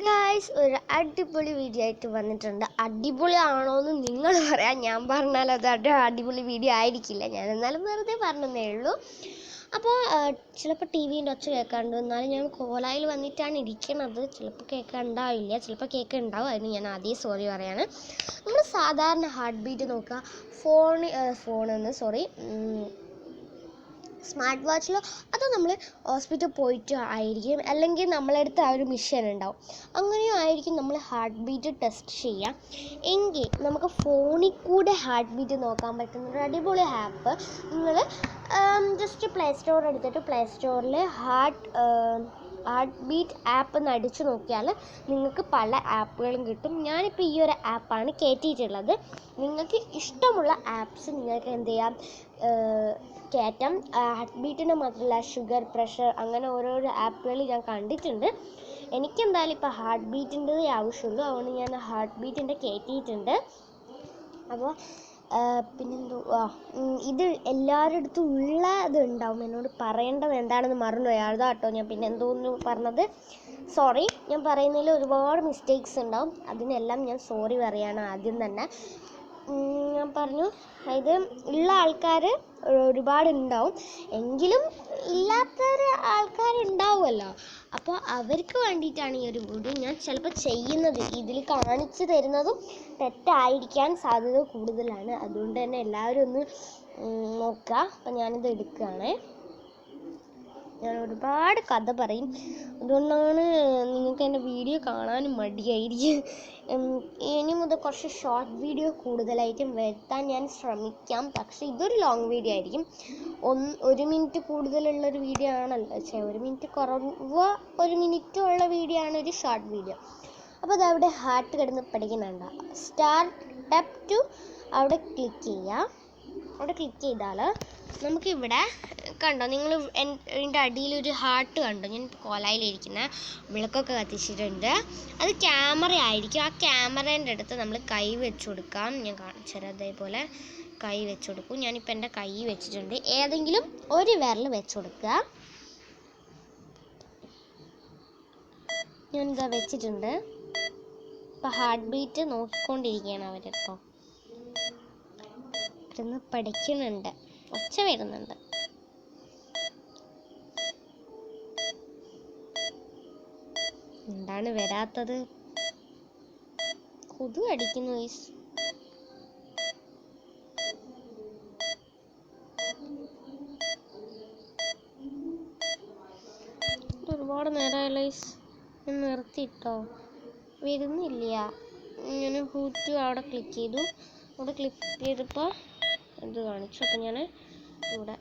Guys, ഒരു അടിപൊളി video ആയിട്ട് വന്നിട്ടുണ്ട്. അടിപൊളിയാണോയെന്ന് നിങ്ങൾ പറയാം. ഞാൻ പറഞ്ഞാൽ അത് അടിപൊളി വീഡിയോ ആയിരിക്കില്ല. ഞാൻ എന്നാലും വെറുതെ പറഞ്ഞതേ ഉള്ളൂ. അപ്പോൾ ചിലപ്പോൾ ടി വിൻ്റെ ഒച്ച കേൾക്കാണ്ട്, എന്നാലും ഞാൻ കോലായിൽ വന്നിട്ടാണ് ഇരിക്കുന്നത്. ചിലപ്പോൾ കേൾക്കുന്നുണ്ടാവില്ല, ചിലപ്പോൾ കേൾക്കുന്നുണ്ടാവും. അതിന് ഞാൻ ആദ്യം സോറി പറയാണ്. നമ്മൾ സാധാരണ ഹാർട്ട് ബീറ്റ് നോക്കുക. സ്മാർട്ട് വാച്ചിലോ അതോ നമ്മൾ ഹോസ്പിറ്റലിൽ പോയിട്ട് ആയിരിക്കും, അല്ലെങ്കിൽ നമ്മളടുത്ത് ആ ഒരു മിഷൻ ഉണ്ടാവും. അങ്ങനെയും ആയിരിക്കും നമ്മൾ ഹാർട്ട് ബീറ്റ് ടെസ്റ്റ് ചെയ്യുക. എങ്കിൽ നമുക്ക് ഫോണിൽ കൂടെ ഹാർട്ട് ബീറ്റ് നോക്കാൻ പറ്റുന്ന ഒരു അടിപൊളി ആപ്പ് നിങ്ങൾ ജസ്റ്റ് പ്ലേ സ്റ്റോർ എടുത്തിട്ട് പ്ലേ സ്റ്റോറിൽ ഹാർട്ട് ബീറ്റ് ആപ്പ് എന്ന് അടിച്ചു നോക്കിയാൽ നിങ്ങൾക്ക് പല ആപ്പുകളും കിട്ടും. ഞാനിപ്പോൾ ഈ ഒരു ആപ്പാണ് കയറ്റിയിട്ടുള്ളത്. നിങ്ങൾക്ക് ഇഷ്ടമുള്ള ആപ്സ് നിങ്ങൾക്ക് എന്ത് ചെയ്യാം, കയറ്റാം. ഹാർട്ട് ബീറ്റിന് മാത്രമല്ല, ഷുഗർ, പ്രഷർ, അങ്ങനെ ഓരോരോ ആപ്പുകൾ ഞാൻ കണ്ടിട്ടുണ്ട്. എനിക്കെന്തായാലും ഇപ്പോൾ ഹാർട്ട് ബീറ്റിൻ്റെതേ ആവശ്യമുള്ളൂ. അതുകൊണ്ട് ഞാൻ ഹാർട്ട് ബീറ്റിൻ്റെ കയറ്റിയിട്ടുണ്ട്. അപ്പോൾ ഇത് എല്ലാവരുടെ അടുത്തും ഉള്ള ഇതുണ്ടാവും. എന്നോട് പറയേണ്ടത് എന്താണെന്ന് മറന്നുപോയി. അതാട്ടോ ഞാൻ പിന്നെന്തോന്ന് പറഞ്ഞത്. സോറി, ഞാൻ പറയുന്നതിൽ ഒരുപാട് മിസ്റ്റേക്സ് ഉണ്ടാവും. അതിനെല്ലാം ഞാൻ സോറി പറയാണ് ആദ്യം തന്നെ. ഞാൻ പറഞ്ഞു, ഇത് ഉള്ള ആൾക്കാർ ഒരുപാടുണ്ടാവും, എങ്കിലും ഇല്ലാത്തൊരു ആൾക്കാരുണ്ടാവുമല്ലോ. അപ്പോൾ അവർക്ക് വേണ്ടിയിട്ടാണ് ഈ ഒരു വീഡിയോ. ഞാൻ ചിലപ്പോൾ ചെയ്യുന്നത് ഇതിൽ കാണിച്ചു തരുന്നതും തെറ്റായിരിക്കാൻ സാധ്യത കൂടുതലാണ്. അതുകൊണ്ട് തന്നെ എല്ലാവരും ഒന്ന് നോക്കുക. അപ്പം ഞാനിത് എടുക്കുകയാണേ. ഞാൻ ഒരുപാട് കഥ പറയും, അതുകൊണ്ടാണ് നിങ്ങൾക്ക് എൻ്റെ വീഡിയോ കാണാനും മടിയായിരിക്കും. ഇനി മുതൽ കുറച്ച് ഷോർട്ട് വീഡിയോ കൂടുതലായിട്ടും വരുത്താൻ ഞാൻ ശ്രമിക്കാം. പക്ഷേ ഇതൊരു ലോങ് വീഡിയോ ആയിരിക്കും. 1 മിനിറ്റ് കൂടുതലുള്ളൊരു വീഡിയോ ആണല്ലോ, 1 മിനിറ്റ് കുറവ് 1 മിനിറ്റ് ഉള്ള വീഡിയോ ആണ് ഒരു ഷോർട്ട് വീഡിയോ. അപ്പോൾ അതവിടെ ഹാർട്ട് കിടന്ന് പഠിക്കുന്നുണ്ട്. ടാപ്പ് ടു അവിടെ ക്ലിക്ക് ചെയ്യുക. അവിടെ ക്ലിക്ക് ചെയ്താൽ നമുക്കിവിടെ കണ്ടോ, നിങ്ങൾ ഇതിൻ്റെ അടിയിലൊരു ഹാർട്ട് കണ്ടോ. ഞാൻ കോലായിലിരിക്കുന്ന വിളക്കൊക്കെ കത്തിച്ചിട്ടുണ്ട്. അത് ക്യാമറ ആയിരിക്കും. ആ ക്യാമറേൻ്റെ അടുത്ത് നമ്മൾ കൈ വെച്ച് കൊടുക്കാം. ഞാൻ കാണിച്ചുതരാം. അതേപോലെ കൈ വെച്ച് കൊടുക്കും. ഞാനിപ്പോൾ എൻ്റെ കൈ വെച്ചിട്ടുണ്ട്. ഏതെങ്കിലും ഒരു വിരൽ വെച്ച് കൊടുക്കുക. ഞാനിതാ വെച്ചിട്ടുണ്ട്. ഇപ്പോൾ ഹാർട്ട് ബീറ്റ് നോക്കിക്കൊണ്ടിരിക്കുകയാണ് അവരിപ്പോൾ. ഇരുന്ന് പഠിക്കുന്നുണ്ട്, ഒച്ച വരുന്നുണ്ട്. എന്താണ് വരാത്തത്? കൊതു അടിക്കുന്നു. ഒരുപാട് നേരമായല്ലോ. ഞാൻ നിർത്തിയിട്ടോ, വരുന്നില്ല. ഞാൻ ഹൂറ്റ് അവിടെ ക്ലിക്ക് ചെയ്തു. അവിടെ ക്ലിക്ക് ചെയ്തപ്പോൾ ഇത് കാണിച്ചു. അപ്പം ഞാൻ ഇവിടെ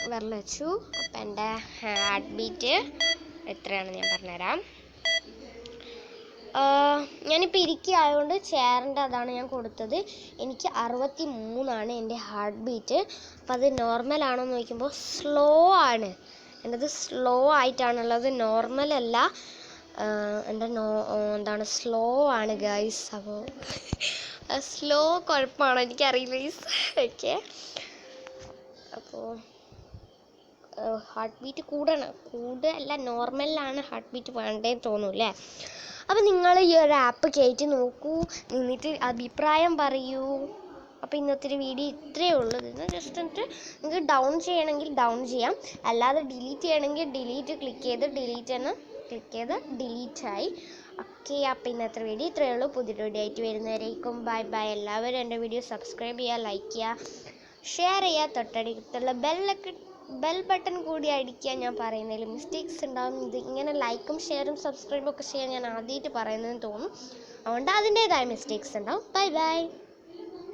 വിരൽ വെച്ചു. അപ്പം എൻ്റെ ഹാർട്ട് ബീറ്റ് എത്രയാണെന്ന് ഞാൻ പറഞ്ഞുതരാം. ഞാനിപ്പോൾ ഇരിക്കുകയായതുകൊണ്ട് ചെയറിൻ്റെ അതാണ് ഞാൻ കൊടുത്തത്. എനിക്ക് 63 എൻ്റെ ഹാർട്ട് ബീറ്റ്. അപ്പോൾ അത് നോർമലാണോ എന്ന് ചോദിക്കുമ്പോൾ സ്ലോ ആണ്. എൻ്റെത് സ്ലോ ആയിട്ടാണുള്ളത്, നോർമലല്ല. എൻ്റെ സ്ലോ ആണ് ഗൈസ്. അപ്പോൾ സ്ലോ കുഴപ്പമാണോ എനിക്കറിയില്ല ഗൈസ്. ഓക്കെ, അപ്പോൾ ഹാർട്ട് ബീറ്റ് കൂടല്ല, നോർമലിലാണ് ഹാർട്ട് ബീറ്റ് വേണ്ടതെന്ന് തോന്നൂല്ലേ. അപ്പോൾ നിങ്ങൾ ഈ ഒരു ആപ്പ് കയറ്റി നോക്കൂ, എന്നിട്ട് അഭിപ്രായം പറയൂ. അപ്പോൾ ഇന്നത്തെ വീഡിയോ ഇത്രയേ ഉള്ളൂ. ഇത് ജസ്റ്റ് എന്നിട്ട് നിങ്ങൾക്ക് ഡൗൺ ചെയ്യണമെങ്കിൽ ഡൗൺ ചെയ്യാം, അല്ലാതെ ഡിലീറ്റ് ചെയ്യണമെങ്കിൽ ഡിലീറ്റ് ക്ലിക്ക് ചെയ്ത് ഡിലീറ്റായി. ഓക്കെ, അപ്പോൾ ഇന്നത്തെ വീഡിയോ ഇത്രയേ ഉള്ളൂ. പുതിയൊരു വീഡിയോ ആയിട്ട് വരുന്നവരേക്കും ബൈ ബൈ. എല്ലാവരും എൻ്റെ വീഡിയോ സബ്സ്ക്രൈബ് ചെയ്യുക, ലൈക്ക് ചെയ്യുക, ഷെയർ ചെയ്യുക. തൊട്ടടുത്തുള്ള ബെൽ ബട്ടൺ കൂടി അടിക്കുക. ഞാൻ പറയുന്നതിൽ മിസ്റ്റേക്സ് ഉണ്ടാകും. ഇത് ഇങ്ങനെ ലൈക്കും ഷെയറും സബ്സ്ക്രൈബും ഒക്കെ ചെയ്യാൻ ഞാൻ ആദ്യമായിട്ട് പറയുന്നതെന്ന് തോന്നും. അതുകൊണ്ട് അതിൻ്റേതായ മിസ്റ്റേക്സ് ഉണ്ടാവും. Bye bye.